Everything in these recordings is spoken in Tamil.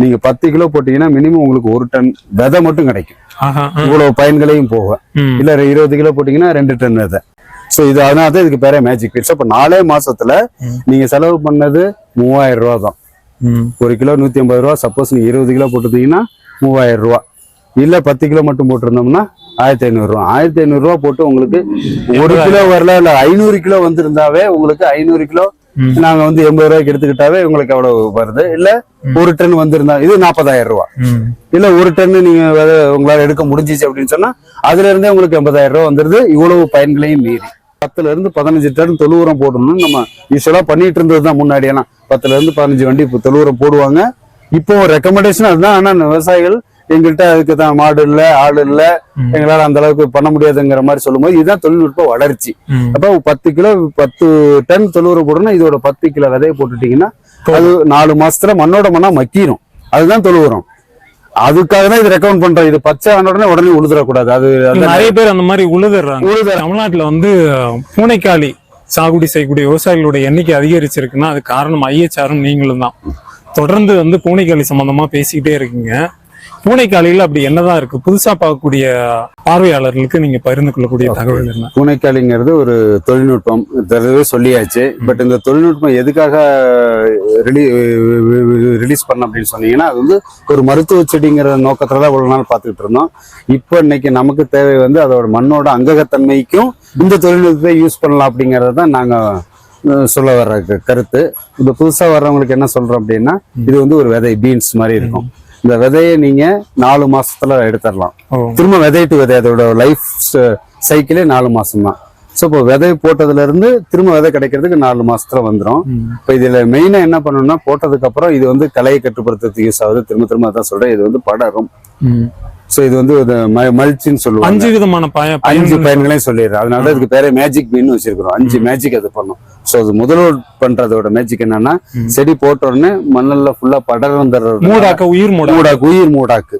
நீங்க 10 கிலோ போட்டீங்கன்னா மினிமம் உங்களுக்கு 1 டன் விதை மட்டும் கிடைக்கும். இவ்வளவு பயன்களையும் போக இல்ல 20 கிலோ போட்டீங்கன்னா 2 டன் விதை. சோ இது அதனால இதுக்கு பேரே மேஜிக் பீட்ஸ். அப்ப 4 மாசத்துல நீங்க செலவு பண்ணது 3000 ரூபா தான். 1 கிலோ 150 ரூபா. சப்போஸ் நீங்க 20 கிலோ போட்டுட்டீங்கன்னா 3000 ரூபா. இல்ல 10 கிலோ மட்டும் போட்டிருந்தோம்னா 1500 ரூபா. 1500 ரூபா போட்டு உங்களுக்கு 1 கிலோ வரல இல்ல 500 கிலோ வந்திருந்தாவே உங்களுக்கு 500 கிலோ நாங்க வந்து 80 ரூபாய்க்கு எடுத்துக்கிட்டாவே உங்களுக்கு எவ்வளவு வருது. இல்ல 1 டன் வந்திருந்தா இது 40,000 ரூபா. இல்ல 1 டன் நீங்க உங்களால எடுக்க முடிஞ்சிச்சு அப்படின்னு சொன்னா அதுல இருந்தே உங்களுக்கு 80,000 ரூபா வந்துருது. இவ்வளவு பயன்களையும் மீறி 10ல இருந்து 15 டன் தொழு உரம் போடணும்னு நம்ம யூஸ்வலா பண்ணிட்டு இருந்ததுதான். முன்னாடி எல்லாம் 10ல இருந்து 15 வண்டி தொழு உரம் போடுவாங்க. இப்போ ரெக்கமெண்டேஷன் அதுதான். ஆனா விவசாயிகள் எங்கள்கிட்ட அதுக்கு தான் மாடு இல்ல ஆடு இல்ல எங்களால அந்த அளவுக்கு பண்ண முடியாதுங்கிற மாதிரி சொல்லும்போது இதுதான் தொழில்நுட்ப வளர்ச்சி. அப்ப 10 டன் தொழு உரம் போடணும். இதோட 10 கிலோ விதையை போட்டுட்டீங்கன்னா அது 4 மாசத்துல மண்ணோட மண்ணா மக்கிரும். அதுதான் தொழு உரம். அதுக்காக தான் இது ரெக்கமெண்ட் பண்றோம். இது பச்சை உடனே உழுதுறக்கூடாது. அது நிறைய பேர் அந்த மாதிரி உழுதுறாங்க. தமிழ்நாட்டுல வந்து பூனைக்காளி சாகுபடி செய்யக்கூடிய விவசாயிகளுடைய எண்ணிக்கை அதிகரிச்சிருக்குன்னா அது காரணம் ஐஎச்ஆரும் நீங்களும் தான். தொடர்ந்து வந்து பூனைக்காளி சம்பந்தமா பேசிக்கிட்டே இருக்கீங்க. பூனைக்காளியில அப்படி என்னதான் இருக்கு? புதுசா பார்க்கக்கூடிய பார்வையாளர்களுக்கு நீங்க பகிர்ந்து கொள்ளக்கூடிய தகவல் என்ன? பூனைக்காளிங்கிறது ஒரு தொழில்நுட்பம் சொல்லியாச்சு. பட் இந்த தொழில்நுட்பம் எதுக்காக ரிலீஸ் பண்ண அப்படின்னு சொன்னீங்கன்னா அது வந்து ஒரு மருத்துவ செடிங்கிற நோக்கத்துலதான் இவ்வளவு நாள் பார்த்துக்கிட்டு இருந்தோம். இப்போ இன்னைக்கு நமக்கு தேவை வந்து அதோட மண்ணோட அங்ககத்தன்மைக்கும் இந்த தொழில்நுட்பத்தை யூஸ் பண்ணலாம் அப்படிங்கறத தான் நாங்க சொல்ல வர்ற கருத்து. இந்த புதுசா வர்றவங்களுக்கு என்ன சொல்றோம் அப்படின்னா இது வந்து ஒரு விதை பீன்ஸ் மாதிரி இருக்கும். இந்த விதையை நீங்க 4 மாசத்துல எடுத்துடலாம். திரும்ப விதை டு விதை அதோட லைஃப் சைக்கிளே 4 மாசம் தான். ஸோ இப்போ விதை போட்டதுல இருந்து திரும்ப விதை கிடைக்கிறதுக்கு 4 மாசத்துல வந்துடும். இப்போ இதுல மெயினா என்ன பண்ணணும்னா போட்டதுக்கு அப்புறம் இது வந்து கலையை கட்டுப்படுத்துறதுக்கு யூஸ் ஆகுது. திரும்ப அதான் சொல்றேன். இது வந்து படரும். சோ இது வந்து மல்ச்சின்னு சொல்லுவாங்க. 5 விதமான 5 பயன்களையும் சொல்லிடுறேன். அதனால இதுக்கு பேரே மேஜிக் பீன் வச்சிருக்கிறோம். 5 மேஜிக் அது பண்ணும். சோ அது முதல்வர் பண்றதோட மேஜிக் என்னன்னா செடி போட்ட உடனே மண்ணல்ல ஃபுல்லா படர்ந்துடுறது. உயிர் மூடாக்கு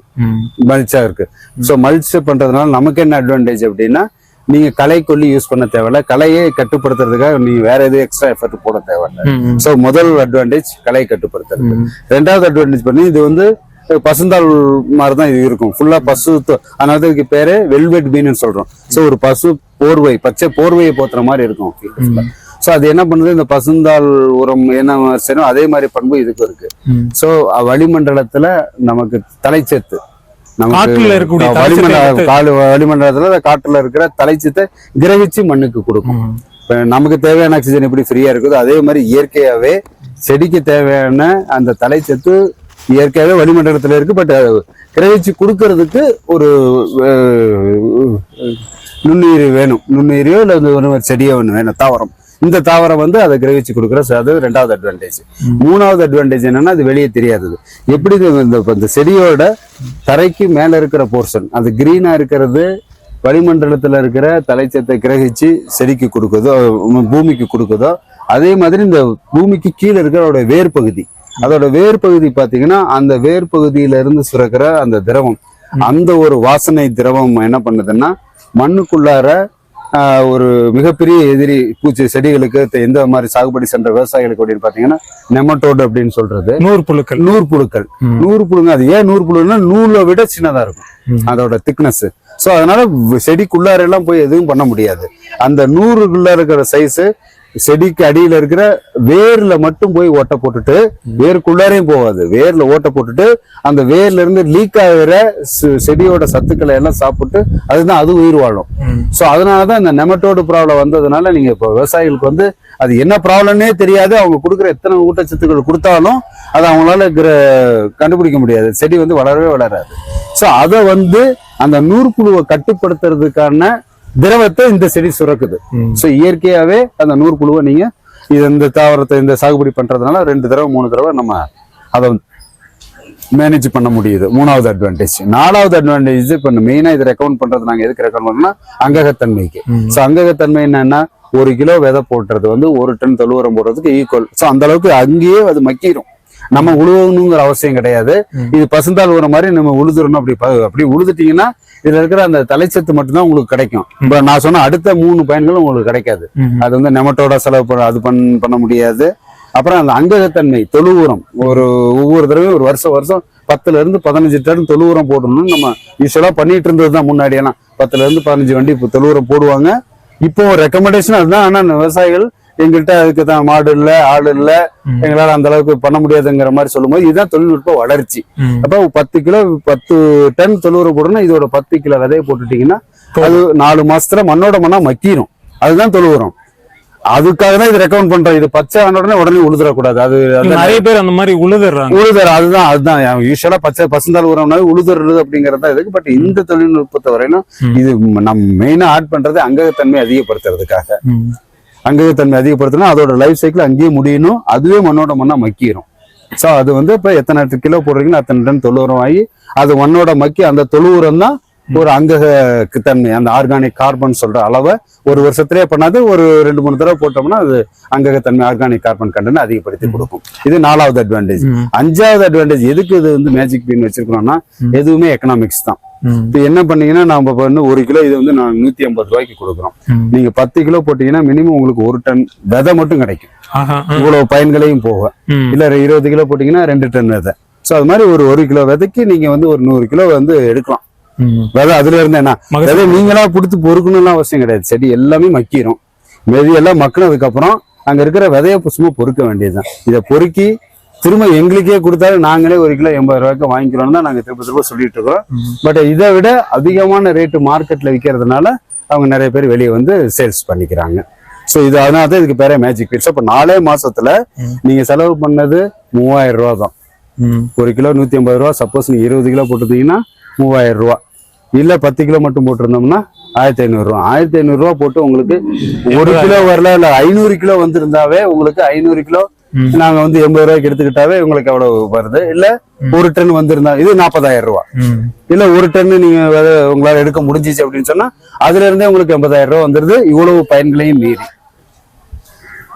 மல்ச்சா இருக்கு. சோ மல்ச் பண்றதுனால நமக்கு என்ன அட்வான்டேஜ் அப்படின்னா நீங்க களை கொல்லி யூஸ் பண்ண தேவையில்ல. கலையை கட்டுப்படுத்துறதுக்காக நீங்க வேற எதுவும் எக்ஸ்ட்ரா எஃபர்ட் போட தேவையில்ல. சோ முதல் அட்வான்டேஜ் கலையை கட்டுப்படுத்துறது. 2வது அட்வான்டேஜ் பண்ணி இது வந்து பசுந்தாள் மாதிரிதான் இது இருக்கும். ஃபுல்லா பசு. அதனால இதுக்கு பேரு வெல்வெட் பீன்னு சொல்றோம். சோ ஒரு பசு போர்வை பச்சை போர்வையை போத்துற மாதிரி இருக்கும். சோ அது என்ன பண்ணுது இந்த பசுந்தாள் உரம் என்ன செய்யணும் அதே மாதிரி பண்பு இதுக்கு இருக்கு. சோ வளிமண்டலத்துல நமக்கு தலைச்சத்து வளிமண்டலத்துல காற்றுல இருக்கிற தலைச்சத்தை கிரகிச்சு மண்ணுக்கு கொடுக்கும். நமக்கு தேவையான ஆக்சிஜன் எப்படி ஃப்ரீயா இருக்குதோ அதே மாதிரி இயற்கையாவே செடிக்கு தேவையான அந்த தலைச்சத்து இயற்கையாவே வளிமண்டலத்துல இருக்கு. பட் கிரகிச்சு கொடுக்கறதுக்கு ஒரு நுண்ணுயிரி வேணும். நுண்ணுயிரியோ இல்ல ஒரு செடியோ ஒண்ணு வேணும். தாவரம். இந்த தாவரம் வந்து அதை கிரகிச்சு கொடுக்குற அது 2வது அட்வான்டேஜ். 3வது அட்வான்டேஜ் என்னன்னா அது வெளியே தெரியாதது. எப்படி இந்த செடியோட தரைக்கு மேல இருக்கிற போர்ஷன் அது கிரீனா இருக்கிறது வளிமண்டலத்துல இருக்கிற தலைச்சத்தை கிரகிச்சு செடிக்கு கொடுக்குதோ பூமிக்கு கொடுக்குதோ அதே மாதிரி இந்த பூமிக்கு கீழே இருக்கிற வேர் பகுதி அதோட வேர் பகுதி பாத்தீங்கன்னா அந்த வேர் பகுதியில இருந்து சுரக்கிற அந்த திரவம் அந்த ஒரு வாசனை திரவம் என்ன பண்ணுதுன்னா மண்ணுக்குள்ளார ஒரு மிகப்பெரிய எதிரி பூச்சி செடிகளுக்கு எந்த மாதிரி சாகுபடி சென்ற விவசாயிகளுக்கு அப்படின்னு பாத்தீங்கன்னா நெமட்டோடு அப்படின்னு சொல்றது நூறு புழுங்க. அது ஏன் 100 புழுன்னா நூலை விட சின்னதா இருக்கும் அதோட திக்னஸ். சோ அதனால செடிக்குள்ளார எல்லாம் போய் எதுவும் பண்ண முடியாது. அந்த 100க்குள்ள இருக்கிற சைஸ் செடிக்கு அடியில இருக்கிற வேர்ல மட்டும் போய் ஓட்ட போட்டுட்டு வேருக்குள்ளாரையும் போகாது. வேர்ல ஓட்ட போட்டுட்டு அந்த வேர்ல இருந்து லீக் ஆகிற செடியோட சத்துக்களை எல்லாம் சாப்பிட்டு அதுதான் அது உயிர் வாழும். சோ அதனாலதான் இந்த நெமட்டோடு ப்ராப்ளம் வந்ததுனால நீங்க இப்போ விவசாயிகளுக்கு வந்து அது என்ன ப்ராப்ளம்னே தெரியாது. அவங்க கொடுக்குற எத்தனை ஊட்டச்சத்துக்கள் கொடுத்தாலும் அதை அவங்களால கண்டுபிடிக்க முடியாது. செடி வந்து வளரவே வளராது. சோ அதை வந்து அந்த 100 புழுவை கட்டுப்படுத்துறதுக்கான திரவத்தை இந்த செடி சுரக்குது. சோ இயற்கையாவே அந்த 100 புழுவை நீங்க இந்த தாவரத்தை இந்த சாகுபடி பண்றதுனால 2 தடவை 3 தடவை நம்ம அதை மேனேஜ் பண்ண முடியுது. 3வது அட்வான்டேஜ். 4வது அட்வான்டேஜ் இப்ப மெயினா இதை ரெக்கமெண்ட் பண்றது நாங்க எதுக்கு ரெக்கமெண்ட் பண்ணோம்னா அங்ககத்தன்மைக்கு. சோ அங்ககத்தன்மை என்னன்னா 1 கிலோ விதை போட்டுறது வந்து 1 டன் தொழு உரம் போடுறதுக்கு ஈக்குவல். சோ அந்த அளவுக்கு அங்கேயே அது மக்கிரும். நம்ம உழுவணுங்கிற அவசியம் கிடையாது. இது பசுந்தாள் உரம் மாதிரி நம்ம உழுதுறணும். அப்படி உழுதுட்டீங்கன்னா இதுல இருக்கிற அந்த தலைச்சத்து மட்டும்தான் உங்களுக்கு கிடைக்கும். இப்ப நான் சொன்ன அடுத்த 3 பயன்களும் உங்களுக்கு கிடைக்காது. அது வந்து நெமட்டோட செலவு அது பண்ண முடியாது. அப்புறம் அந்த அங்ககத்தன்மை தொழு உரம் ஒவ்வொரு தடவையும் ஒரு வருஷம் 10 இருந்து 15 டன் தொழு உரம் போடணும்னு நம்ம யூஸ்வலா பண்ணிட்டு இருந்ததுதான். முன்னாடி எல்லாம் 10 இருந்து 15 வண்டி இப்போ தொழு உரம் போடுவாங்க. இப்போ ரெக்கமெண்டேஷன் அதுதான். ஆனா விவசாயிகள் எங்கள்கிட்ட அதுக்கு தான் மாடு இல்ல, ஆடு இல்ல, எங்களால அந்த அளவுக்கு பண்ண முடியாதுங்கிற மாதிரி சொல்லும்போது இதுதான் தொழில்நுட்ப வளர்ச்சி. அப்ப 10 டன் தொழு உரம் போடணும். இதோட 10 கிலோ விதையை போட்டுட்டீங்கன்னா அது 4 மாசத்துல மண்ணோட மண்ணா மக்கிரும். அதுதான் தொழு உரம். அதுக்காக தான் இது ரெக்கமெண்ட் பண்றோம். இது பச்சை ஆன உடனே உழுதுறக்கூடாது. அது நிறைய பேர் அந்த மாதிரி உழுதுற அதுதான் யூஸ்வலா பசுந்தாள் உரம்னாவே உழுதுறது அப்படிங்கறதா இதுக்கு. பட் இந்த தொழில்நுட்பத்தை வரையிலும் இது நம்ம மெயினா ஆட் பண்றது அங்ககத்தன்மை அதிகப்படுத்துறதுக்காக. அங்ககத்தன்மை அதிகப்படுத்தினா அதோட லைஃப் சைக்கிள் அங்கேயே முடியணும். அதுவே மண்ணோட மண்ணா மக்கிரும். சோ அது இப்ப எத்தனை கிலோ போடுறீங்கன்னா அத்தனை டன் தொழு உரம் ஆகி அது மண்ணோட மக்கி அந்த தொழு உரம் தான் ஒரு அங்ககத்தன்மை, அந்த ஆர்கானிக் கார்பன் சொல்ற அளவை ஒரு வருஷத்திலே பண்ணாது ஒரு 2-3 தடவை போட்டோம்னா அது அங்ககத்தன்மை ஆர்கானிக் கார்பன் கண்டென்ட் அதிகப்படுத்தி கொடுக்கும். இது 4வது அட்வான்டேஜ். 5வது அட்வான்டேஜ் எதுக்கு இது மேஜிக் பீன் வச்சிருக்கோம்னா எதுவுமே எக்கனாமிக்ஸ் தான். இப்ப என்ன பண்ணீங்கன்னா நம்ம 1 கிலோ இது நான் 150 ரூபாய்க்கு கொடுக்குறோம். நீங்க 10 கிலோ போட்டீங்கன்னா மினிமம் உங்களுக்கு 1 டன் விதை மட்டும் கிடைக்கும். இவ்வளவு பயன்களையும் போக இல்ல 20 கிலோ போட்டீங்கன்னா 2 டன் விதை. சோ அது மாதிரி ஒரு 1 கிலோ விதைக்கு நீங்க ஒரு 100 கிலோ எடுக்கலாம் விதை. அதுல இருந்து என்ன விதை நீங்களா கொடுத்து பொறுக்கணும்னு அவசியம் கிடையாது. செடி எல்லாமே மக்கிரும். எல்லாம் மக்கினதுக்கு அப்புறம் அங்க இருக்கிற விதைய சும்மா பொறுக்க வேண்டியதுதான். இதை பொறுக்கி திரும்ப எங்களுக்கே கொடுத்தாலும் நாங்களே 1 கிலோ 80 ரூபாய்க்கு வாங்கிக்கிறோம் தான் நாங்க திரும்ப சொல்லிட்டு இருக்கோம். பட் இதை விட அதிகமான ரேட்டு மார்க்கெட்ல விற்கிறதுனால அவங்க நிறைய பேர் வெளியே சேல்ஸ் பண்ணிக்கிறாங்க. சோ இது அதனால தான் இதுக்கு பேரே மேஜிக் பீட்ஸ். இப்ப 4 மாசத்துல நீங்க செலவு பண்ணது 3000 ரூபா தான். 1 கிலோ 150 ரூபா. சப்போஸ் நீங்க 20 கிலோ போட்டுட்டீங்கன்னா 3000 ரூபா. இல்ல 10 கிலோ மட்டும் போட்டிருந்தோம்னா 1500 ரூபா. 1500 ரூபா போட்டு உங்களுக்கு 1 கிலோ வரல, இல்ல 500 கிலோ வந்திருந்தாவே உங்களுக்கு 500 கிலோ நாங்க 80 ரூபாய்க்கு எடுத்துக்கிட்டாவே உங்களுக்கு எவ்வளவு வருது. இல்ல 1 டன் வந்திருந்தா இது 40,000 ரூபா. இல்ல 1 டன் நீங்க உங்களால எடுக்க முடிஞ்சிச்சு அப்படின்னு சொன்னா அதுல இருந்தே உங்களுக்கு 80,000 ரூபா வந்துருது. இவ்வளவு பயன்களையும் மீறி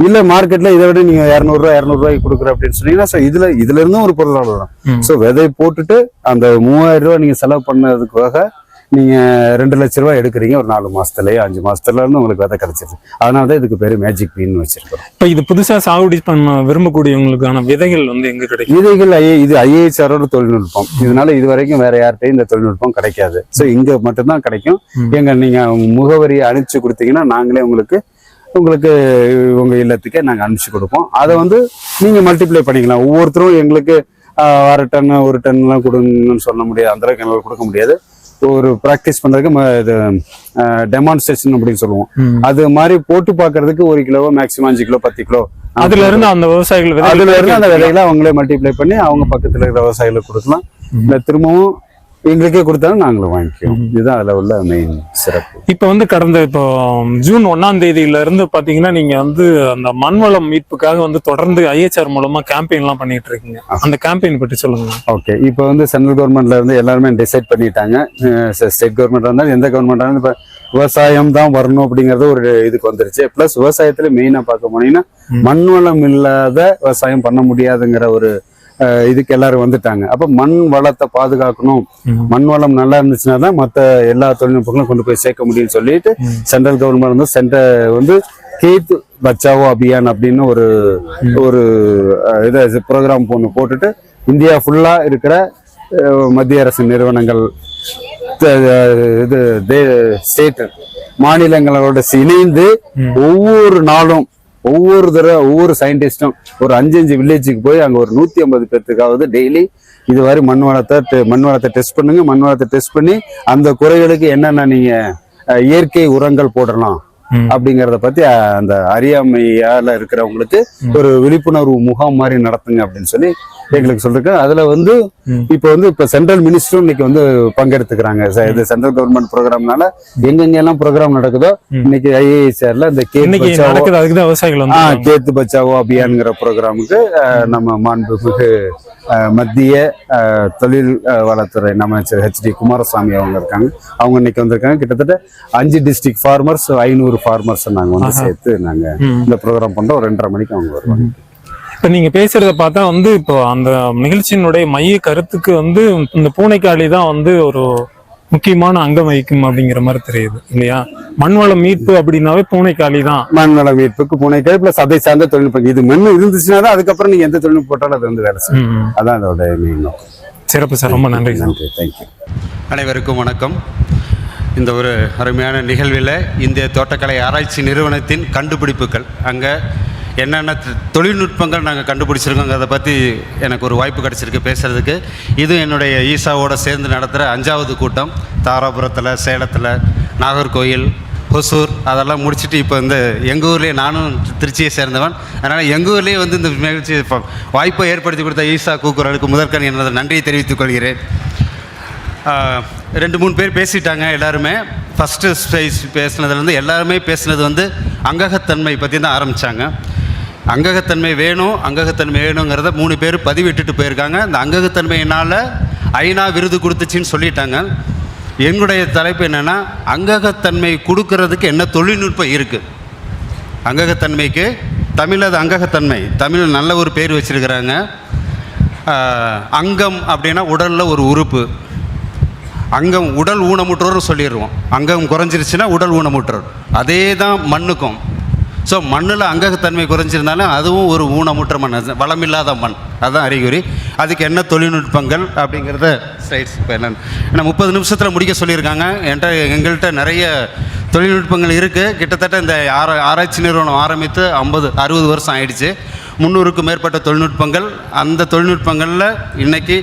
இல்ல மார்க்கெட்ல இதை விட நீங்க 200 ரூபாய்க்கு கொடுக்குற அப்படின்னு சொன்னீங்கன்னா இதுல இருந்தும் ஒரு பொருளாதாரம் தான். சோ விதை போட்டுட்டு அந்த 3000 ரூபாய் நீங்க செலவு பண்ணதுக்காக நீங்க 2 லட்சம் ரூபாய் எடுக்கிறீங்க. ஒரு 4 மாசத்துலயோ 5 மாசத்துல இருந்து உங்களுக்கு விதை கிடைச்சிருது. அதனாலதான் இதுக்கு பேரு மேஜிக் பீன் வச்சிருக்கோம். இப்ப இது புதுசா சாகுபடி பண்ண விரும்பக்கூடியவங்களுக்கான விதைகள் எங்க கிடைக்கும்? விதைகள் இது IAHR தொழில்நுட்பம். இதனால இது வரைக்கும் வேற யார்கிட்டையும் இந்த தொழில்நுட்பம் கிடைக்காது. சோ இங்க மட்டும்தான் கிடைக்கும். நீங்க முகவரியை அனுப்பிச்சு கொடுத்தீங்கன்னா நாங்களே உங்களுக்கு உங்க இல்லத்துக்கே நாங்க அனுப்பிச்சு கொடுப்போம். அதை நீங்க மல்டிப்ளை பண்ணிக்கலாம். ஒவ்வொருத்தரும் எங்களுக்கு 1 டன் 1 டன் எல்லாம் கொடுங்கன்னு சொல்ல முடியாது. அந்த அளவுக்கு எங்களுக்கு கொடுக்க முடியாது. ஒரு பிராக்டிஸ் பண்றதுக்கு டெமான்ஸ்ட்ரேஷன் அப்படின்னு சொல்லுவோம். அது மாதிரி போட்டு பாக்குறதுக்கு 1 கிலோவோ மேக்சிமம் 5 கிலோ 10 கிலோ அதுல இருந்து அந்த விவசாயிகள் அந்த விதைகளை அவங்களே மல்டிப்ளை பண்ணி அவங்க பக்கத்துல இருக்கிற விவசாயிகளுக்கு கொடுக்கலாம். இல்ல திரும்பவும் எங்களுக்கே கொடுத்தாலும் நாங்களும் வாங்கிக்குவோம். இதுதான் அதுல உள்ள மெயின் சிறப்பு. இப்ப கடந்த ஜூன் 1ஆம் தேதியில இருந்து பாத்தீங்கன்னா நீங்க அந்த மண்வளம் மீட்புக்காக தொடர்ந்து IHR மூலமா கேம்பெயின் எல்லாம் பண்ணிட்டு இருக்கீங்க. அந்த கேம்பெயின் பற்றி சொல்லுங்க. ஓகே, இப்ப சென்ட்ரல் கவர்மெண்ட்ல இருந்து எல்லாருமே டிசைட் பண்ணிட்டாங்க. ஸ்டேட் கவர்மெண்ட் இருந்தாலும் எந்த கவர்மெண்ட் இருந்தாலும் இப்ப விவசாயம் தான் வரணும் அப்படிங்கறது ஒரு இதுக்கு வந்துருச்சு. பிளஸ் விவசாயத்துல மெயினா பார்க்க போனீங்கன்னா மண்வளம் இல்லாத விவசாயம் பண்ண முடியாதுங்கிற ஒரு இதுக்கு எல்லாரும் வந்துட்டாங்க. அப்ப மண் வளத்தை பாதுகாக்கணும், மண் வளம் நல்லா இருந்துச்சுன்னா தான் மற்ற எல்லா தொழில்நுட்பங்களும் கொண்டு போய் சேர்க்க முடியும்னு சொல்லிட்டு central government cath Bachao Abhiyan அப்படின்னு ஒரு ப்ரோக்ராம் போட்டுட்டு இந்தியா ஃபுல்லா இருக்கிற மத்திய அரசு நிறுவனங்கள் ஸ்டேட் மாநிலங்களோட இணைந்து ஒவ்வொரு நாளும் ஒவ்வொரு சயின்டிஸ்டும் ஒரு 5 வில்லேஜுக்கு போய் அங்க ஒரு 150 பேர்த்துக்காவது டெய்லி இது மாதிரி மண் வளத்தை டெஸ்ட் பண்ணுங்க. மண் வளத்தை டெஸ்ட் பண்ணி அந்த குறைகளுக்கு என்னென்ன நீங்க இயற்கை உரங்கள் போடலாம் அப்படிங்கறத பத்தி அந்த அறியாமையால இருக்கிறவங்களுக்கு ஒரு விழிப்புணர்வு முகாம் மாதிரி நடத்துங்க அப்படின்னு சொல்லி எங்களுக்கு சொல்லிருக்கு. அதுல இப்ப சென்ட்ரல் மினிஸ்டரும் இன்னைக்கு பங்கெடுத்துக்கிறாங்க. இது சென்ட்ரல் கவர்மெண்ட் ப்ரோக்ராம்னால எங்கெல்லாம் ப்ரோக்ராம் நடக்குதோ இன்னைக்கு IAHRல இந்த கேத்து பச்சாவோ அபியான்ங்கிற ப்ரோக்ராமுக்கு நம்ம மாண்புமிகு மத்திய தொழில் வளத்துறை அமைச்சர் HD குமாரசாமி அவங்க இருக்காங்க. அவங்க இன்னைக்கு வந்திருக்காங்க. கிட்டத்தட்ட 5 டிஸ்ட்ரிக்ட் ஃபார்மர்ஸ் 500 ஃபார்மர்ஸ் நாங்க சேர்த்து நாங்க இந்த ப்ரோக்ராம் பண்றோம். 2:30 மணிக்கு அவங்க வருவாங்க. இப்ப நீங்க பேசுறத பார்த்தா இப்போ அந்த நிகழ்ச்சியினுடைய மைய கருத்துக்கு இந்த பூனைக்காளி தான் ஒரு முக்கியமான அங்கம் வகிக்கும் அப்படிங்கிற மாதிரி தெரியுது இல்லையா? மண்வள மீட்பு அப்படின்னாவே பூனைக்காளி தான். மண்வள மீட்புக்கு பூனைக்காளி பிளஸ் அதை சார்ந்த தொழில்நுட்பம். இது மண் இருந்துச்சுன்னா தான் அதுக்கப்புறம் நீங்க எந்த தொழில்நுட்பம் போட்டாலும் அது வந்து வேலை செய்யும். அதான் அதோட மெயின் நோக்கம். சிறப்பு சார், ரொம்ப நன்றி. நன்றி, தேங்க்யூ. அனைவருக்கும் வணக்கம். இந்த ஒரு அருமையான நிகழ்வில் இந்திய தோட்டக்கலை ஆராய்ச்சி நிறுவனத்தின் கண்டுபிடிப்புகள், அங்கே என்னென்ன தொழில்நுட்பங்கள் நாங்கள் கண்டுபிடிச்சிருக்கோங்கிறத பற்றி எனக்கு ஒரு வாய்ப்பு கிடச்சிருக்கு பேசுகிறதுக்கு. இது என்னுடைய ஈசாவோடு சேர்ந்து நடத்துகிற 5வது கூட்டம். தாராபுரத்தில், சேலத்தில், நாகர்கோயில், ஹொசூர் அதெல்லாம் முடிச்சுட்டு இப்போ இந்த எங்கள் ஊர்லேயே, நானும் திருச்சியை சேர்ந்தவன், அதனால் எங்கள் ஊர்லேயே வந்து இந்த நிகழ்ச்சி வாய்ப்பை ஏற்படுத்தி கொடுத்த ஈசா கூக்குரலுக்கு முதற்கண் எனது நன்றியை தெரிவித்துக் கொள்கிறேன். 2-3 பேர் பேசிட்டாங்க எல்லாருமே. ஃபஸ்ட்டு ஸ்பேஸ் பேசுனதுலேருந்து எல்லாருமே பேசுனது வந்து அங்ககத்தன்மை பற்றி தான் ஆரம்பித்தாங்க. அங்ககத்தன்மை வேணும், அங்ககத்தன்மை வேணுங்கிறத 3 பேர் பதிவிட்டுட்டு போயிருக்காங்க. இந்த அங்ககத்தன்மையினால் ஐநா விருது கொடுத்துச்சின்னு சொல்லிட்டாங்க. எங்களுடைய தலைப்பு என்னென்னா, அங்ககத்தன்மை கொடுக்கறதுக்கு என்ன தொழில்நுட்பம் இருக்குது? அங்ககத்தன்மைக்கு தமிழ் அது அங்ககத்தன்மை, தமிழ் நல்ல ஒரு பேர் வச்சுருக்கிறாங்க. அங்கம் அப்படின்னா உடலில் ஒரு உறுப்பு. அங்கம் உடல் ஊனமுற்றோர்னு சொல்லிடுவோம். அங்கம் குறைஞ்சிருச்சுன்னா உடல் ஊனமுற்றோர். அதே தான் மண்ணுக்கும். ஸோ மண்ணில் அங்ககத்தன்மை குறைஞ்சிருந்தாலும் அதுவும் ஒரு ஊனமுற்ற மண், வளமில்லாத மண். அதுதான் அறிகுறி. அதுக்கு என்ன தொழில்நுட்பங்கள் அப்படிங்கிறத ஸ்லைட்ஸ் இப்போ ஏன்னா 30 நிமிஷத்தில் முடிக்க சொல்லியிருக்காங்க. எங்கள்கிட்ட நிறைய தொழில்நுட்பங்கள் இருக்குது. கிட்டத்தட்ட இந்த ஆராய்ச்சி நிறுவனம் ஆரம்பித்து 50-60 வருஷம் ஆயிடுச்சு. 300க்கும் மேற்பட்ட தொழில்நுட்பங்கள். அந்த தொழில்நுட்பங்களில் இன்றைக்கி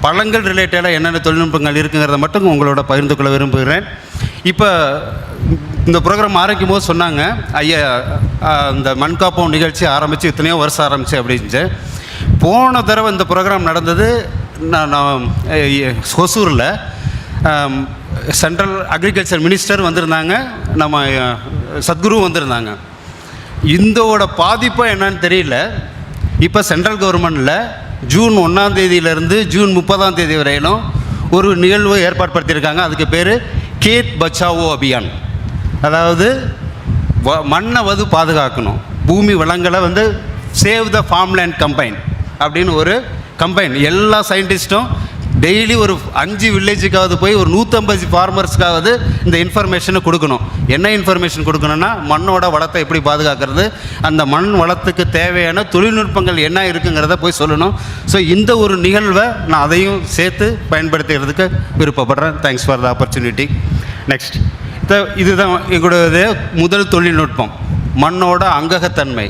பழங்கள் ரிலேட்டடாக என்னென்ன தொழில்நுட்பங்கள் இருக்குங்கிறத மட்டும் உங்களோட பகிர்ந்து கொள்ள விரும்புகிறேன். இப்போ இந்த ப்ரோக்ராம் ஆரம்பிக்கும் போது சொன்னாங்க, ஐயா இந்த மண் காப்போம் நிகழ்ச்சி ஆரம்பித்து இத்தனையோ வருஷம் ஆரம்பிச்சு அப்படின்ச்சு. போன தடவை இந்த ப்ரோக்ராம் நடந்தது நான் ஹொசூரில். சென்ட்ரல் அக்ரிகல்ச்சர் மினிஸ்டர் வந்திருந்தாங்க, நம்ம சத்குரு வந்திருந்தாங்க. இந்தோட பாதிப்பு என்னன்னு தெரியல. இப்போ சென்ட்ரல் கவர்மெண்ட்டில் ஜூன் 1ஆம் தேதியிலேருந்து ஜூன் 30ஆம் தேதி வரையிலும் ஒரு நிகழ்வு ஏற்பாடுபடுத்தியிருக்காங்க. அதுக்கு பேர் கேத் பச்சாவோ அபியான். அதாவது மண்ணை வந்து பாதுகாக்கணும், பூமி வளங்களை வந்து சேவ் த ஃபார்ம்லேண்ட் கம்பைன் அப்படின்னு ஒரு கம்பைன். எல்லா சயின்டிஸ்ட்டும் டெய்லி ஒரு 5 வில்லேஜுக்காவது போய் ஒரு 150 ஃபார்மர்ஸ்க்காவது இந்த இன்ஃபர்மேஷனை கொடுக்கணும். என்ன இன்ஃபர்மேஷன் கொடுக்கணும்னா, மண்ணோட வளத்தை எப்படி பாதுகாக்கிறது, அந்த மண் வளத்துக்கு தேவையான தொழில்நுட்பங்கள் என்ன இருக்குங்கிறத போய் சொல்லணும். ஸோ இந்த ஒரு நிகழ்வை நான் அதையும் சேர்த்து பயன்படுத்துகிறதுக்கு விருப்பப்படுறேன். Thanks for the opportunity. Next, இதுதான் எங்களுடைய முதல் தொழில்நுட்பம், மண்ணோட அங்ககத்தன்மை.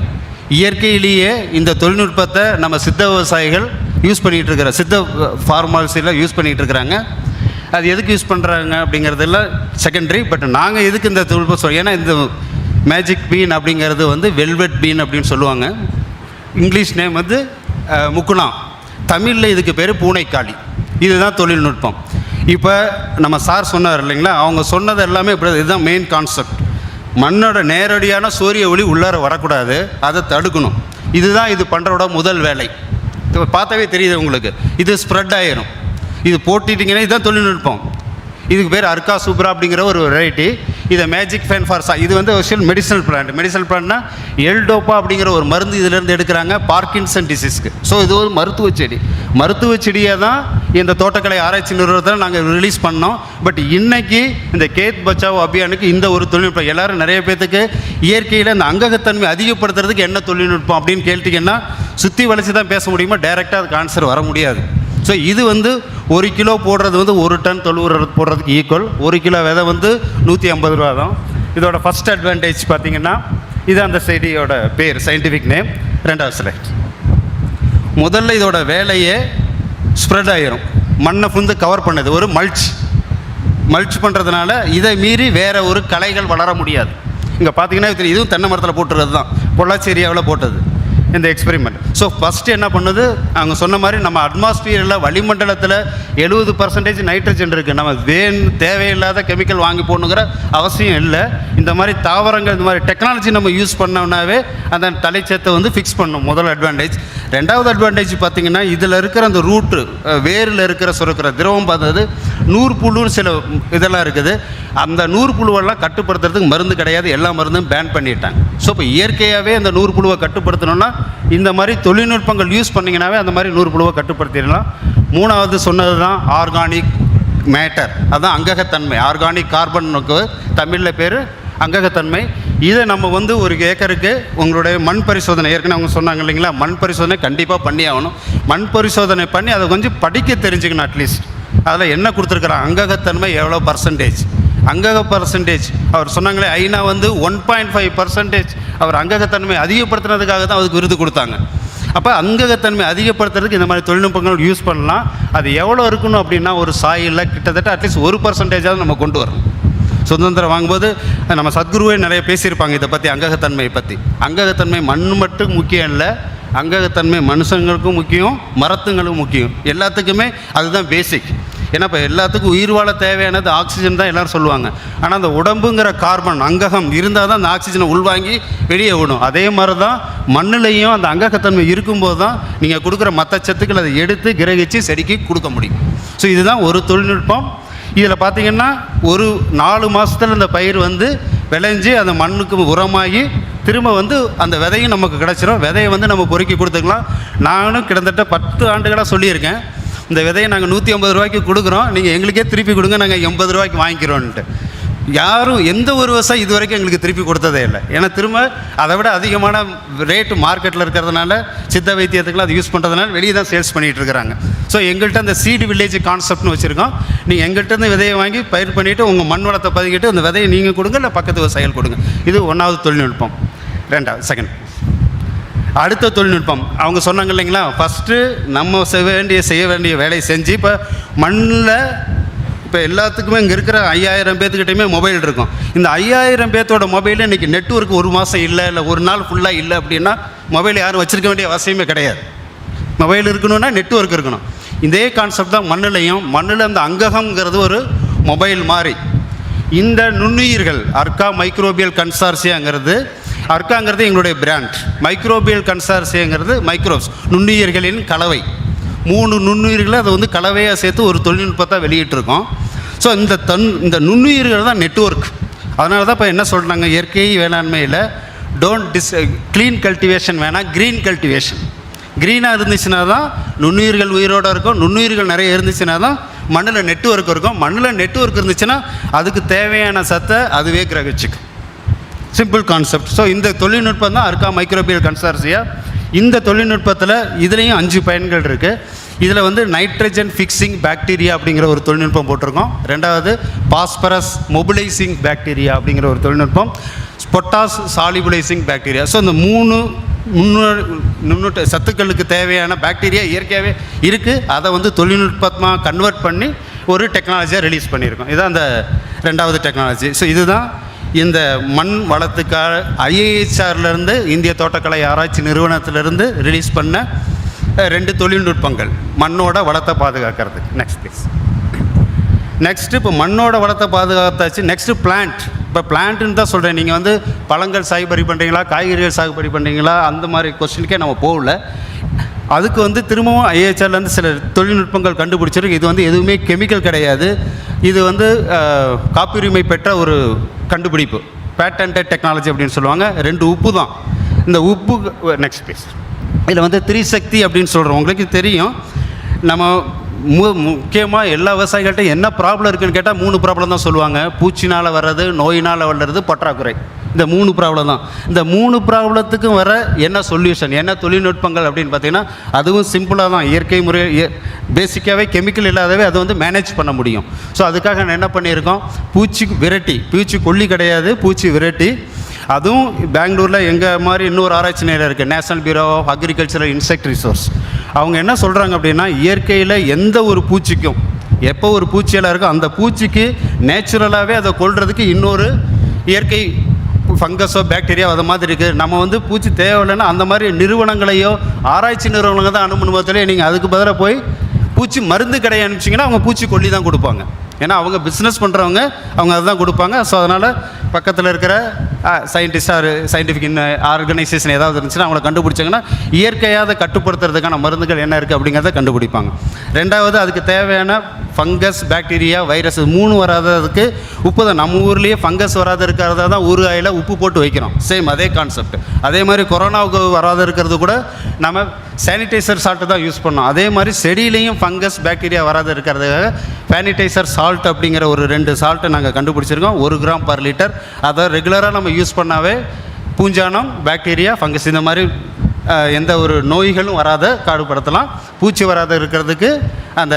இயற்கையிலேயே இந்த தொழில்நுட்பத்தை நம்ம சித்த விவசாயிகள் யூஸ் பண்ணிகிட்டு இருக்கிற, சித்த ஃபார்மாலிசியில் யூஸ் பண்ணிகிட்டு இருக்கிறாங்க. அது எதுக்கு யூஸ் பண்ணுறாங்க அப்படிங்கிறதெல்லாம் செகண்டரி. பட் நாங்கள் எதுக்கு இந்த தொழில்நுட்பம் சொல்கிறோம், ஏன்னா இந்த மேஜிக் பீன் அப்படிங்கிறது வந்து வெல்வெட் பீன் அப்படின்னு சொல்லுவாங்க. இங்கிலீஷ் நேம் வந்து முக்குனா, தமிழில் இதுக்கு பேர் பூனைக்காளி. இதுதான் தொழில்நுட்பம். இப்போ நம்ம சார் சொன்னார் இல்லைங்களா, அவங்க சொன்னது எல்லாமே இப்படி, இதுதான் மெயின் கான்செப்ட். மண்ணோட நேரடியான சூரிய ஒளி உள்ளார வரக்கூடாது, அதை தடுக்கணும். இதுதான் இது பண்ணுறோட முதல் வேலை. பார்த்தாவே தெரியுது உங்களுக்கு, இது ஸ்ப்ரெட் ஆகிரும். இது போட்டிட்டிங்கன்னா இதுதான் தொழில்நுட்பம். இதுக்கு பேர் அர்கா சூப்ரா அப்படிங்கிற ஒரு வெரைட்டி. இதை மேஜிக் ஃபேன் ஃபார்ஸா, இது வந்து மெடிசனல் பிளான்ட். மெடிசனல் பிளான்ட்னா எல்டோப்பா அப்படிங்கிற ஒரு மருந்து இதிலேருந்து எடுக்கிறாங்க பார்க்கின்சன் டிசீஸ்க்கு. ஸோ இது ஒரு மருத்துவ செடி. மருத்துவ செடியை தான் இந்த தோட்டக்கலை ஆராய்ச்சி நிறுவனத்தில் நாங்கள் ரிலீஸ் பண்ணோம். பட் இன்னைக்கு இந்த கேத் பச்சாவோ அபியானுக்கு இந்த ஒரு தொழில்நுட்பம், எல்லோரும் நிறைய பேர்த்துக்கு இயற்கையில் இந்த அங்ககத்தன்மை அதிகப்படுத்துறதுக்கு என்ன தொழில்நுட்பம் அப்படின்னு கேட்டிங்கன்னா சுற்றி வளைச்சி தான் பேச முடியுமா, டைரெக்டாக அதுக்கு ஆன்சர் வர முடியாது. ஸோ இது வந்து 1 கிலோ போடுறது வந்து 1 டன் தொழு போடுறதுக்கு ஈக்குவல். 1 கிலோ விதை வந்து 150 ரூபா தான். இதோட ஃபஸ்ட் அட்வான்டேஜ் பார்த்திங்கன்னா, இது அந்த செடியோட பேர், சயின்டிஃபிக் நேம். 2வது ஸ்லைட். முதல்ல இதோட வேலையே ஸ்ப்ரெட் ஆகிரும், மண்ணை ஃபுந்து கவர் பண்ணுது. ஒரு மல்ச் பண்ணுறதுனால இதை மீறி வேறு ஒரு களைகள் வளர முடியாது. இங்கே பார்த்தீங்கன்னா இதுவும் தென்னை மரத்தில் போட்டுறது தான், பொள்ளாச்சி ஏரியாவில் போட்டது இந்த எக்ஸ்பெரிமெண்ட். ஸோ ஃபஸ்ட்டு என்ன பண்ணுது, அவங்க சொன்ன மாதிரி நம்ம அட்மாஸ்பியரில், வளிமண்டலத்தில் 70% நைட்ரஜன் இருக்குது. நம்ம தேவையில்லாத கெமிக்கல் வாங்கி போடணுங்கிற அவசியம் இல்லை. இந்த மாதிரி தாவரங்கள், இந்த மாதிரி டெக்னாலஜி நம்ம யூஸ் பண்ணோம்னாவே அந்த தலைச்சத்தை வந்து ஃபிக்ஸ் பண்ணும். முதல் அட்வான்டேஜ். 2வது அட்வான்டேஜ் பார்த்திங்கன்னா, இதில் இருக்கிற அந்த ரூட்டு, வேரில் இருக்கிற சுரக்கிற திரவம் பார்த்தது 100 புழுன்னு சில இதெல்லாம் இருக்குது. அந்த 100 புழுவெல்லாம் கட்டுப்படுத்துறதுக்கு மருந்து கிடையாது, எல்லா மருந்தும் பேன் பண்ணிட்டாங்க. ஸோ இப்போ இயற்கையாகவே அந்த 100 புழுவை கட்டுப்படுத்தணும்னா இந்த மாதிரி தொழில்நுட்பங்கள் யூஸ் பண்ணிங்கனாவே அந்த மாதிரி 100 புழுவை கட்டுப்படுத்திடலாம். 3வது சொன்னது தான் ஆர்கானிக் மேட்டர், அதுதான் அங்ககத்தன்மை. ஆர்கானிக் கார்பனுக்கு தமிழில் பேர் அங்ககத்தன்மை. இதை நம்ம வந்து ஒரு ஏக்கருக்கு உங்களுடைய மண் பரிசோதனை, ஏற்கனவே அவங்க சொன்னாங்க இல்லைங்களா, மண் பரிசோதனை கண்டிப்பாக பண்ணி ஆகணும். மண் பரிசோதனை பண்ணி அதை கொஞ்சம் படிக்க தெரிஞ்சுக்கணும். அட்லீஸ்ட் அதில் என்ன கொடுத்துருக்குறாங்க, அங்ககத்தன்மை எவ்வளோ பர்சன்டேஜ், அங்கக பர்சன்டேஜ். அவர் சொன்னாங்களே ஐநா வந்து 1.5% அவர் அங்ககத்தன்மை அதிகப்படுத்துனதுக்காக தான் அதுக்கு விருது கொடுத்தாங்க. அப்போ அங்ககத்தன்மை அதிகப்படுத்துறதுக்கு இந்த மாதிரி தொழில்நுட்பங்கள் யூஸ் பண்ணலாம். அது எவ்வளோ இருக்கணும் அப்படின்னா, ஒரு சாயில் கிட்டத்தட்ட அட்லீஸ்ட் 1% நம்ம கொண்டு வரணும். சுதந்திரம் வாங்கும்போது நம்ம சத்குருவே நிறைய பேசியிருப்பாங்க இதை பற்றி, அங்ககத்தன்மையை பற்றி. அங்ககத்தன்மை மண் மட்டும் முக்கியம் இல்லை, அங்ககத்தன்மை மனுஷங்களுக்கும் முக்கியம், மரத்துங்களுக்கும் முக்கியம், எல்லாத்துக்குமே அதுதான் பேசிக். ஏன்னா இப்போ எல்லாத்துக்கும் உயிர் வாழ தேவையானது ஆக்சிஜன் தான் எல்லோரும் சொல்லுவாங்க. ஆனால் அந்த உடம்புங்கிற கார்பன் அங்ககம் இருந்தால் தான் அந்த ஆக்சிஜனை உள்வாங்கி வெளியே விடும். அதே மாதிரி தான் மண்ணிலையும் அந்த அங்ககத்தன்மை இருக்கும்போது தான் நீங்கள் கொடுக்குற மற்ற சத்துக்கள் அதை எடுத்து கிரகிச்சு செடிக்கு கொடுக்க முடியும். ஸோ இதுதான் ஒரு தொழில்நுட்பம். இதில் பார்த்திங்கன்னா ஒரு 4 மாதத்தில் இந்த பயிர் வந்து விளைஞ்சி அந்த மண்ணுக்கு உரமாகி திரும்ப வந்து அந்த விதையும் நமக்கு கிடச்சிரும். விதையை வந்து நம்ம பொறுக்கி கொடுத்துக்கலாம். நானும் கிட்டத்தட்ட 10 ஆண்டுகளாக சொல்லியிருக்கேன், இந்த விதையை நாங்கள் 150 ரூபாய்க்கு கொடுக்குறோம், நீங்கள் எங்களுக்கே திருப்பி கொடுங்க, நாங்கள் 80 ரூபாய்க்கு வாங்கிக்கிறோன்ட்டு. யாரும் எந்த ஒரு விவசாயி இது வரைக்கும் எங்களுக்கு திருப்பி கொடுத்ததே இல்லை. ஏன்னா திரும்ப அதை விட அதிகமான ரேட்டு மார்க்கெட்டில் இருக்கிறதுனால, சித்த வைத்தியத்துக்குலாம் அது யூஸ் பண்ணுறதுனால வெளியே தான் சேல்ஸ் பண்ணிகிட்டு இருக்கிறாங்க. ஸோ எங்கள்கிட்ட அந்த சீடு வில்லேஜ் கான்செப்ட்னு வச்சுருக்கோம். நீங்கள் எங்கள்கிட்ட இந்த விதையை வாங்கி பயிர் பண்ணிவிட்டு உங்கள் மண் வளத்தை பதிக்கிட்டு அந்த விதையை நீங்கள் கொடுங்க, இல்லை பக்கத்து விவசாயிகள் கொடுங்க. இது 1வது தொழில்நுட்பம். 2வது செகண்ட் அடுத்த தொழில்நுட்பம் அவங்க சொன்னாங்க இல்லைங்களா, ஃபஸ்ட்டு நம்ம செய்ய வேண்டிய வேலையை செஞ்சு இப்போ மண்ணில் இப்போ எல்லாத்துக்குமே இங்கே இருக்கிற 5000 பேர்த்துக்கிட்டையுமே மொபைல் இருக்கும். இந்த 5000 பேர்த்தோட மொபைலில் இன்றைக்கி நெட்வொர்க் ஒரு மாதம் இல்லை, இல்லை ஒரு நாள் ஃபுல்லாக இல்லை அப்படின்னா மொபைல் யாரும் வச்சுருக்க வேண்டிய அவசியமே கிடையாது. மொபைல் இருக்கணும்னா நெட்வொர்க் இருக்கணும். இதே கான்செப்ட் தான் மண்ணிலையும். மண்ணில் அந்த அங்ககம்ங்கிறது ஒரு மொபைல் மாதிரி. இந்த நுண்ணுயிர்கள் அர்க்கா மைக்ரோபியல் கன்சார்சியாங்கிறது, அர்க்காங்கிறது எங்களுடைய பிராண்ட், மைக்ரோபியல் கன்சார்சியாங்கிறது மைக்ரோப்ஸ், நுண்ணுயிர்களின் கலவை. 3 நுண்ணுயிர்களை அதை வந்து கலவையாக சேர்த்து ஒரு தொழில்நுட்பத்தை வெளியிட்டிருக்கோம். ஸோ இந்த நுண்ணுயிர்கள் தான் நெட்வொர்க். அதனால தான் இப்போ என்ன சொல்கிறாங்க, இயற்கை வேளாண்மையில் க்ளீன் கல்டிவேஷன் வேணாம், க்ரீன் கல்டிவேஷன். க்ரீனாக இருந்துச்சுன்னா தான் நுண்ணுயிர்கள் உயிரோடு இருக்கும். நுண்ணுயிர்கள் நிறைய இருந்துச்சுன்னா தான் மண்ணில் நெட்வொர்க் இருக்கும். மண்ணில் நெட்வொர்க் இருந்துச்சுன்னா அதுக்கு தேவையான சத்தை அதுவே கிரகிச்சுக்கும். Simple concept. ஸோ இந்த தொழில்நுட்பம் தான் அர்க்கா மைக்ரோபியல் கன்சார்சியா. இந்த தொழில்நுட்பத்தில் இதுலேயும் 5 பயன்கள் இருக்குது. இதில் வந்து நைட்ரஜன் ஃபிக்ஸிங் பாக்டீரியா அப்படிங்கிற ஒரு தொழில்நுட்பம் போட்டிருக்கோம். 2வது பாஸ்பரஸ் மொபிலைசிங் பாக்டீரியா அப்படிங்கிற ஒரு தொழில்நுட்பம், பொட்டாஸ் சாலிபுலைசிங் பாக்டீரியா. ஸோ இந்த 3 நுண்ணுட்ட சத்துக்களுக்கு தேவையான பாக்டீரியா இயற்கையாகவே இருக்குது. அதை வந்து தொழில்நுட்பமாக கன்வெர்ட் பண்ணி ஒரு டெக்னாலஜியாக ரிலீஸ் பண்ணியிருக்கோம். இதுதான் அந்த 2வது டெக்னாலஜி. ஸோ இதுதான் இந்த மண் வளத்துக்காக IIHRலேருந்து, இந்திய தோட்டக்கலை ஆராய்ச்சி நிறுவனத்திலிருந்து ரிலீஸ் பண்ண 2 தொழில்நுட்பங்கள் மண்ணோட வளத்தை பாதுகாக்கிறது. Next please. நெக்ஸ்ட்டு இப்போ மண்ணோட வளத்தை பாதுகாத்தாச்சு. Next plant. இப்போ பிளான்ட்டுன்னு தான் சொல்கிறேன். நீங்கள் வந்து பழங்கள் சாகுபடி பண்ணுறீங்களா, காய்கறிகள் சாகுபடி பண்ணுறீங்களா, அந்த மாதிரி கொஸ்டினுக்கே நம்ம போகல. அதுக்கு வந்து திரும்பவும் IIHRலேருந்து சில தொழில்நுட்பங்கள் கண்டுபிடிச்சிருக்கு. இது வந்து எதுவுமே கெமிக்கல் கிடையாது. இது வந்து காப்புரிமை பெற்ற ஒரு கண்டுபிடிப்பு, பேட்டன்டட் டெக்னாலஜி அப்படின்னு சொல்லுவாங்க. 2 உப்பு தான். இந்த உப்பு நெக்ஸ்ட் ப்ளீஸ். இதில் வந்து திரிசக்தி அப்படின்னு சொல்கிறோம். உங்களுக்கு தெரியும், நம்ம முக்கியமாக எல்லா விவசாயிகள்கிட்ட என்ன ப்ராப்ளம் இருக்குதுன்னு கேட்டால் 3 ப்ராப்ளம் தான் சொல்லுவாங்க. பூச்சினால் வர்றது, நோயினால் வளர்றது, பற்றாக்குறை. இந்த 3 ப்ராப்ளம் தான். இந்த 3 ப்ராப்ளத்துக்கும் வர என்ன சொல்யூஷன், என்ன தொழில்நுட்பங்கள் அப்படின்னு பார்த்தீங்கன்னா அதுவும் சிம்பிளாக தான். இயற்கை முறை பேசிக்காகவே கெமிக்கல் இல்லாதவே அதை வந்து மேனேஜ் பண்ண முடியும். ஸோ அதுக்காக நான் என்ன பண்ணியிருக்கோம், பூச்சி விரட்டி, பூச்சி கொல்லி கிடையாது, பூச்சி விரட்டி. அதுவும் பெங்களூரில் எங்கள் மாதிரி இன்னொரு ஆராய்ச்சி நிலையம் இருக்குது, national bureau of agricultural insect resource. அவங்க என்ன சொல்கிறாங்க அப்படின்னா, இயற்கையில் எந்த ஒரு பூச்சிக்கும் எப்போ ஒரு பூச்சியெல்லாம் இருக்கோ அந்த பூச்சிக்கு நேச்சுரலாகவே அதை கொல்றதுக்கு இன்னொரு இயற்கை ஃபங்கஸோ பாக்டீரியா அது மாதிரி இருக்குது. நம்ம வந்து பூச்சி தேவையில்லைன்னா அந்த மாதிரி நிறுவனங்களையோ ஆராய்ச்சி நிறுவனங்கள் தான் அனுமதிலே நீங்கள் அதுக்கு பதிலாக போய் பூச்சி மருந்து கடையை அனுப்பிச்சிங்கன்னா அவங்க பூச்சி கொல்லி தான் கொடுப்பாங்க. ஏன்னா அவங்க பிஸ்னஸ் பண்ணுறவங்க அவங்க அதுதான் கொடுப்பாங்க. ஸோ அதனால் பக்கத்தில் இருக்கிற சயின்டிஃபிக் ஆர்கனைசேஷன் ஏதாவது இருந்துச்சுன்னா அவங்கள கண்டுபிடிச்சாங்கன்னா இயற்கையாக அதை கட்டுப்படுத்துறதுக்கான மருந்துகள் என்ன இருக்குது அப்படிங்கிறத கண்டுபிடிப்பாங்க. 2வது அதுக்கு தேவையான ஃபங்கஸ், பாக்டீரியா, வைரஸ் 3 வராததுக்கு உப்பு தான். நம்ம ஊர்லேயே ஃபங்கஸ் வராத இருக்கிறதா தான் ஊறுகாயில் உப்பு போட்டு வைக்கிறோம். சேம் அதே கான்செப்ட். அதே மாதிரி கொரோனாவுக்கு வராத இருக்கிறது கூட நம்ம சானிடைசர் சால்ட்டு தான் யூஸ் பண்ணோம். அதே மாதிரி செடியிலையும் ஃபங்கஸ் பாக்டீரியா வராது இருக்கிறதுக்காக சானிடைசர் சால்ட் அப்படிங்கிற ஒரு 2 சால்ட்டை நாங்கள் கண்டுபிடிச்சிருக்கோம். 1 கிராம் பர் லிட்டர். அதை ரெகுலராக நம்ம யூஸ் பண்ணாவே பூஞ்சானம், பாக்டீரியா, ஃபங்கஸ் இந்த மாதிரி எந்த ஒரு நோய்களும் வராத காடுபடுத்தலாம். பூச்சி வராத இருக்கிறதுக்கு அந்த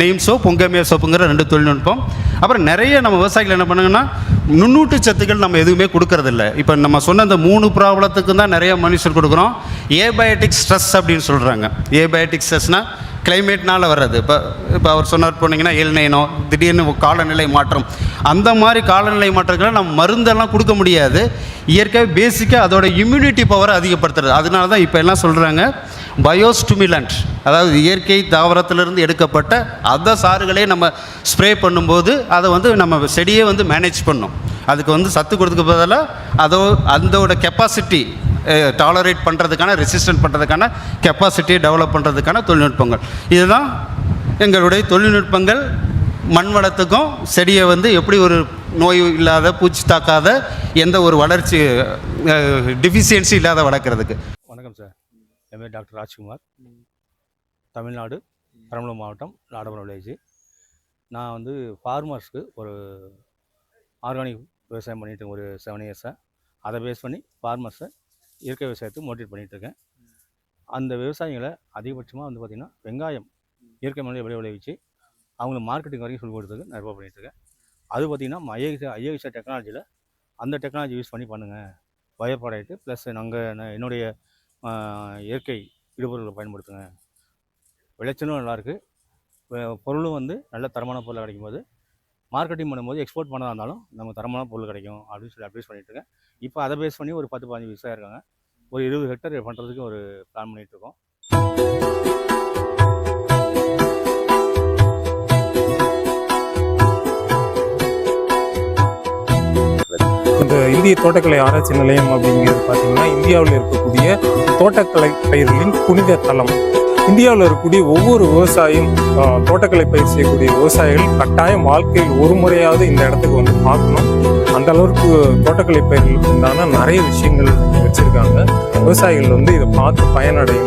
நெய்ம் சோப், பொங்கமியா சோப்புங்கிற 2 தொழில்நுட்பம். அப்புறம் நிறைய நம்ம விவசாயிகள் என்ன பண்ணுங்கன்னா நுண்ணூட்டு சத்துக்கள் நம்ம எதுவுமே கொடுக்கறதில்ல. இப்போ நம்ம சொன்ன அந்த 3 ப்ராப்ளத்துக்கு தான் நிறைய மனுஷர் கொடுக்குறோம். ஏபயோட்டிக் ஸ்ட்ரெஸ் அப்படின்னு சொல்கிறாங்க. ஏபயோட்டிக் ஸ்ட்ரெஸ்னால் கிளைமேட்னால் வர்றது. இப்போ அவர் சொன்னார் போனீங்கன்னா எல்நைனோ, திடீர்னு காலநிலை மாற்றம், அந்த மாதிரி காலநிலை மாற்றங்களை நம்ம மருந்தெல்லாம் கொடுக்க முடியாது. இயற்கையாக பேசிக்காக அதோட இம்யூனிட்டி பவரை அதிகப்படுத்துறது. அதனால தான் இப்போ எல்லாம் சொல்கிறாங்க பயோஸ்டிமுலண்ட், அதாவது இயற்கை தாவரத்திலிருந்து எடுக்கப்பட்ட அந்த சாறுகளே நம்ம ஸ்ப்ரே பண்ணும்போது அதை நம்ம செடியே மேனேஜ் பண்ணும். அதுக்கு சத்து கொடுத்துக்க பதிலாக அதோட கெப்பாசிட்டி டாலரேட் பண்ணுறதுக்கான, ரெசிஸ்டன்ட் பண்ணுறதுக்கான கெப்பாசிட்டியை டெவலப் பண்ணுறதுக்கான தொழில்நுட்பங்கள். இதுதான் எங்களுடைய தொழில்நுட்பங்கள். மண் வளத்துக்கும் செடியை எப்படி ஒரு நோய் இல்லாத, பூச்சி தாக்காத, எந்த ஒரு வளர்ச்சி டிஃபிஷியன்சி இல்லாத வளர்க்குறதுக்கு. வணக்கம் சார், என் பேர் டாக்டர் ராஜ்குமார். தமிழ்நாடு பெரம்பலூர் மாவட்டம் லாடபுரம் வில்லேஜ். நான் ஃபார்மர்ஸ்க்கு ஒரு ஆர்கானிக் விவசாயம் பண்ணிட்டு ஒரு 7 இயர்ஸாக அதை பேஸ் பண்ணி ஃபார்மர்ஸை இயற்கை விவசாயத்துக்கு மோட்டிவேட் பண்ணிகிட்ருக்கேன். அந்த விவசாயிகளை அதிகபட்சமாக பார்த்திங்கன்னா வெங்காயம் இயற்கை முறையில் விளைவிச்சு அவங்களுக்கு மார்க்கெட்டிங் வரைக்கும் சொல்லி கொடுத்ததுக்கு நான் ஏற்பாடு பண்ணிகிட்ருக்கேன். அது பார்த்திங்கன்னா ஐஏஎஸ்ஐ டெக்னாலஜியில் அந்த டெக்னாலஜி யூஸ் பண்ணி பண்ணுங்கள், பயோ ப்ராடக்ட்டு ப்ளஸ் என்னுடைய இயற்கை இடுபொருளை பயன்படுத்துங்க, விளைச்சலும் நல்லாயிருக்கு, பொருளும் நல்ல தரமான பொருளை கிடைக்கும்போது மார்க்கெட்டிங் பண்ணும்போது எக்ஸ்போர்ட் பண்ணதாக இருந்தாலும் நம்ம தரமான பொருள் கிடைக்கும் அப்படின்னு சொல்லி அட்வைஸ் பண்ணிகிட்ருக்கேன். இப்போ அதை பேஸ் பண்ணி ஒரு 10-15 விவசாயம் இருக்காங்க. ஒரு 20 ஹெக்டர் பண்ணுறதுக்கு ஒரு பிளான் பண்ணிகிட்ருக்கோம். இந்த இந்திய தோட்டக்கலை ஆராய்ச்சி நிலையம் அப்படிங்கிறது பார்த்தீங்கன்னா இந்தியாவில் இருக்கக்கூடிய தோட்டக்கலை பயிர்களின் புனித தலம். இந்தியாவில் இருக்கக்கூடிய ஒவ்வொரு விவசாயியும், தோட்டக்கலை பயிர் செய்யக்கூடிய விவசாயிகள் கட்டாயம் வாழ்க்கையில் ஒரு முறையாவது இந்த இடத்துக்கு பார்க்கணும். அந்த அளவுக்கு தோட்டக்கலை பயிர்களுக்கு உண்டான நிறைய விஷயங்கள் வச்சிருக்காங்க. விவசாயிகள் இதை பார்த்து பயனடையும்.